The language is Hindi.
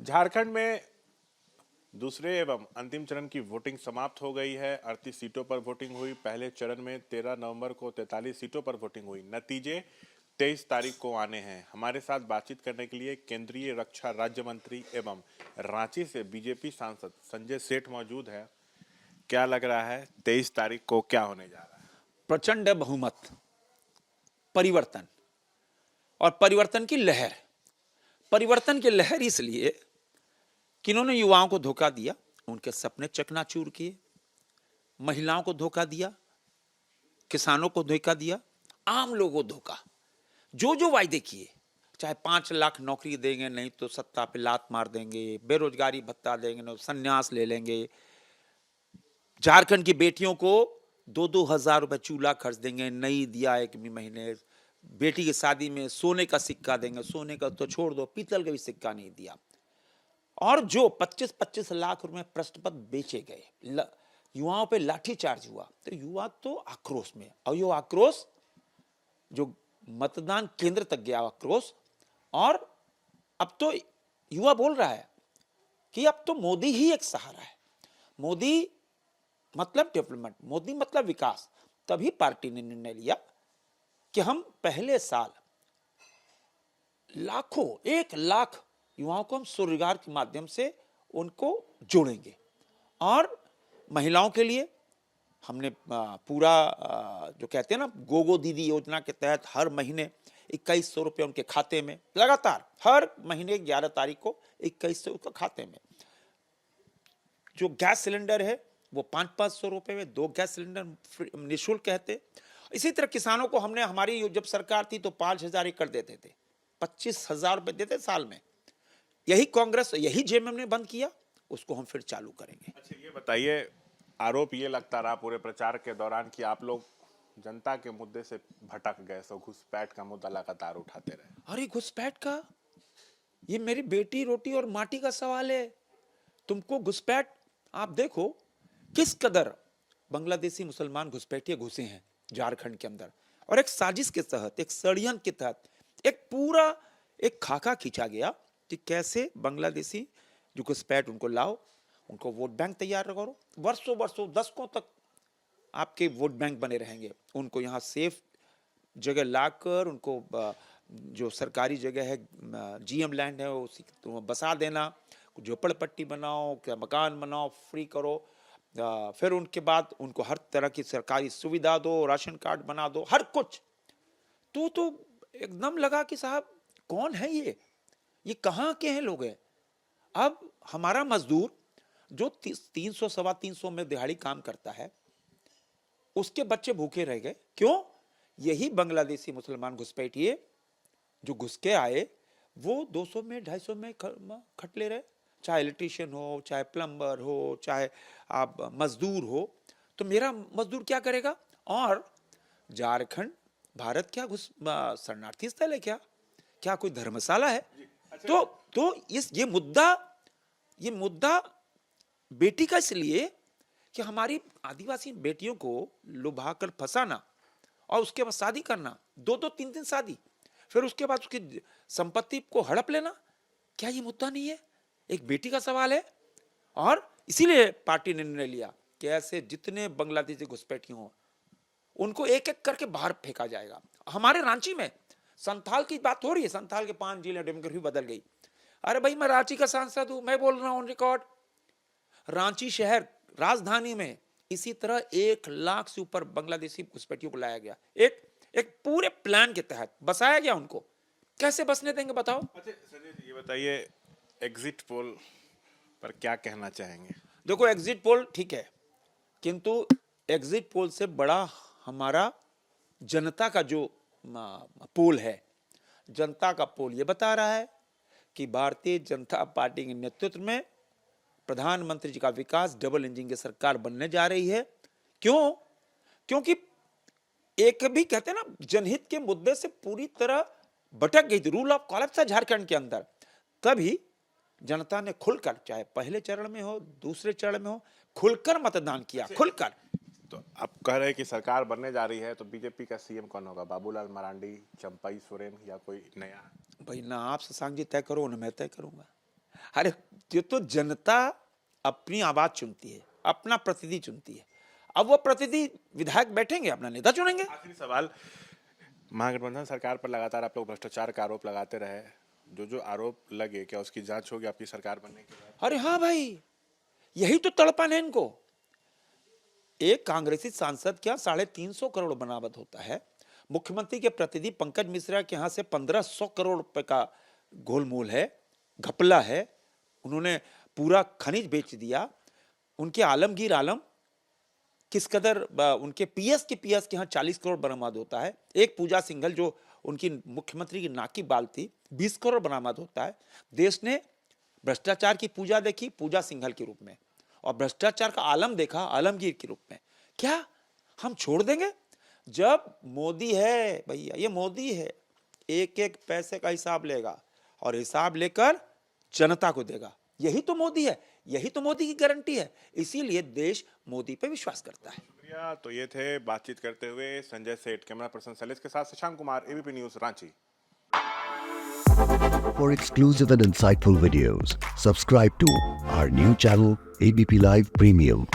झारखंड में दूसरे एवं अंतिम चरण की वोटिंग समाप्त हो गई है। 38 सीटों पर वोटिंग हुई। पहले चरण में 13 नवंबर को 43 सीटों पर वोटिंग हुई। नतीजे 23 तारीख को आने हैं। हमारे साथ बातचीत करने के लिए केंद्रीय रक्षा राज्य मंत्री एवं रांची से बीजेपी सांसद संजय सेठ मौजूद है। क्या लग रहा है 23 तारीख को क्या होने जा रहा है? प्रचंड बहुमत, परिवर्तन और परिवर्तन की लहर। परिवर्तन की लहर इसलिए कि इन्होंने युवाओं को धोखा दिया, उनके सपने चकनाचूर किए, महिलाओं को धोखा दिया, किसानों को धोखा दिया, आम लोगों को धोखा। जो जो वायदे किए, चाहे 5 लाख नौकरी देंगे, नहीं तो सत्ता पे लात मार देंगे, बेरोजगारी भत्ता देंगे, नहीं तो संन्यास ले लेंगे, झारखंड की बेटियों को 2-2 हजार रुपए चूल्हा खर्च देंगे, नहीं दिया एक भी महीने। बेटी की शादी में सोने का सिक्का देंगे, सोने का तो छोड़ दो, पीतल का भी सिक्का नहीं दिया। और जो 25-25 लाख रुपए प्रश्नपत्र बेचे गए, युवाओं पे लाठीचार्ज हुआ, तो युवा तो आक्रोश में। और ये आक्रोश जो मतदान केंद्र तक गया आक्रोश। और अब तो युवा बोल रहा है कि अब तो मोदी ही एक सहारा है। मोदी मतलब डेवलपमेंट, मोदी मतलब विकास। तभी पार्टी ने निर्णय लिया कि हम पहले साल लाखों, 1 लाख युवाओं को हम स्वरोजगार के माध्यम से उनको जोड़ेंगे। और महिलाओं के लिए हमने पूरा जो कहते हैं ना, गोगो दीदी योजना के तहत हर महीने 2100 रुपये उनके खाते में, लगातार हर महीने 11 तारीख को 2100 उसका खाते में। जो गैस सिलेंडर है वो 500-500 रुपए में 2 गैस सिलेंडर निःशुल्क कहते। इसी तरह किसानों को हमने, हमारी जब सरकार थी तो 5000 एकड़ देते थे, 25,000 रुपए देते साल में। यही कांग्रेस, यही जेएमएम ने बंद किया, उसको हम फिर चालू करेंगे। अच्छा, ये बताइए, आरोप ये लगता रहा पूरे प्रचार के दौरान कि आप लोग जनता के मुद्दे से भटक गए, सो घुसपैठ का मुद्दा लगातार उठाते रहे। अरे घुसपैठ का, ये मेरी बेटी रोटी और माटी का सवाल है। तुमको घुसपैठ, आप देखो किस कदर बांग्लादेशी मुसलमान घुसपैठिए घुसे हैं झारखंड के अंदर। और एक साजिश के तहत, एक षड्यंत्र के तहत एक पूरा एक खाका खींचा गया कि कैसे बांग्लादेशी जो घुसपैठ उनको लाओ, उनको वोट बैंक तैयार करो, वर्षों वर्षों दशकों तक आपके वोट बैंक बने रहेंगे। उनको यहाँ सेफ जगह लाकर उनको जो सरकारी जगह है, जीएम लैंड है, उसी तो बसा देना, झोपड़पट्टी बनाओ, क्या मकान बनाओ, फ्री करो। फिर उनके बाद उनको हर तरह की सरकारी सुविधा दो, राशन कार्ड बना दो, हर कुछ। तो एकदम लगा कि साहब कौन है ये कहाँ के हैं लोग हैं। अब हमारा मजदूर जो 300 सवा 300 में दिहाड़ी काम करता है, उसके बच्चे भूखे रह गए। क्यों? यही बांग्लादेशी मुसलमान घुसपैठिए जो घुस के आए, वो 200 में 250 में खट ले रहे। चाहे इलेक्ट्रीशियन हो, चाहे प्लम्बर हो, चाहे आप मजदूर हो, तो मेरा मजदूर क्या करेगा? और झारखंड भारत क्या घुस शरणार्थी स्थल है क्या? क्या कोई धर्मशाला है? तो ये मुद्दा बेटी का इसलिए कि हमारी आदिवासी बेटियों को लुभाकर फंसाना और उसके बाद शादी करना, 2-2 3-3 शादी, फिर उसके बाद उसकी संपत्ति को हड़प लेना, क्या ये मुद्दा नहीं है? एक बेटी का सवाल है। और इसीलिए पार्टी ने निर्णय लिया कि ऐसे जितने बांग्लादेशी घुसपैठी हों उनको एक एक करके बाहर फेंका जाएगा। हमारे रांची में संथाल की बात हो रही है, संथाल के 5 जिले डेमोग्राफी बदल गई। अरे भाई, मैं रांची का सांसद हूं, मैं बोल रहा हूं ऑन रिकॉर्ड। रांची शहर राजधानी में इसी तरह 1 लाख से ऊपर बांग्लादेशी घुसपैठियों को लाया गया, एक पूरे प्लान के तहत बसाया गया। उनको कैसे बसने देंगे बताओ? अच्छा संजय जी, ये बताइए, एग्जिट पोल पर क्या कहना चाहेंगे? देखो, एग्जिट पोल ठीक है, किंतु एग्जिट पोल से बड़ा हमारा जनता का जो पोल है, जनता का पोल ये बता रहा है कि भारतीय जनता पार्टी के नेतृत्व में प्रधानमंत्री जी का विकास डबल इंजन की सरकार बनने जा रही है। क्यों? क्योंकि एक भी कहते हैं ना, जनहित के मुद्दे से पूरी तरह भटक गई थी, रूल ऑफ कॉलेज था झारखंड के अंदर। तभी जनता ने खुलकर, चाहे पहले चरण में हो, दूसरे चरण में हो, खुलकर मतदान किया, खुलकर। तो आप कह रहे हैं कि सरकार बनने जा रही है, तो बीजेपी का सीएम कौन होगा? बाबूलाल मरांडी, चंपई सोरेन या कोई नया? भाई ना आप शशांक जी तय करो ना मैं तय करूंगा। अरे ये तो जनता अपनी आवाज चुनती है, अपना प्रतिनिधि चुनती है। अब वो प्रतिनिधि विधायक बैठेंगे, अपना नेता चुनेंगे। आखिरी सवाल, महागठबंधन सरकार पर लगातार आप लोग भ्रष्टाचार का आरोप लगाते रहे, जो आरोप लगे क्या उसकी जांच होगी आपकी सरकार बनने के बाद? अरे हाँ भाई, यही तो तड़पन है इनको। एक कांग्रेसी सांसद क्या 350 करोड़ बरामद होता है, मुख्यमंत्री के प्रतिनिधि पंकज मिश्रा के यहां से 1500 करोड़ रुपए का गोलमोल है, घपला है। उन्होंने पूरा खनिज बेच दिया। उनके आलमगीर आलम किस कदर उनके पीएस के यहाँ 40 करोड़ बरामद होता है। एक पूजा सिंघल जो उनकी मुख्यमंत्री की नाकी बाल थी, 20 करोड़ बरामद होता है। देश ने भ्रष्टाचार की पूजा देखी पूजा सिंघल के रूप में, और भ्रष्टाचार का आलम देखा आलमगीर के रूप में। क्या हम छोड़ देंगे? जब मोदी है भैया, ये मोदी है, एक एक पैसे का हिसाब लेगा और हिसाब लेकर जनता को देगा। यही तो मोदी है, यही तो मोदी की गारंटी है। इसीलिए देश मोदी पे विश्वास करता है। शुक्रिया। तो ये थे बातचीत करते हुए संजय सेठ। कैमरा पर्सन सैलिस के साथ Shashank Kumar, ABP news, Ranchi. For exclusive and insightful videos, subscribe to our new channel ABP Live Premium.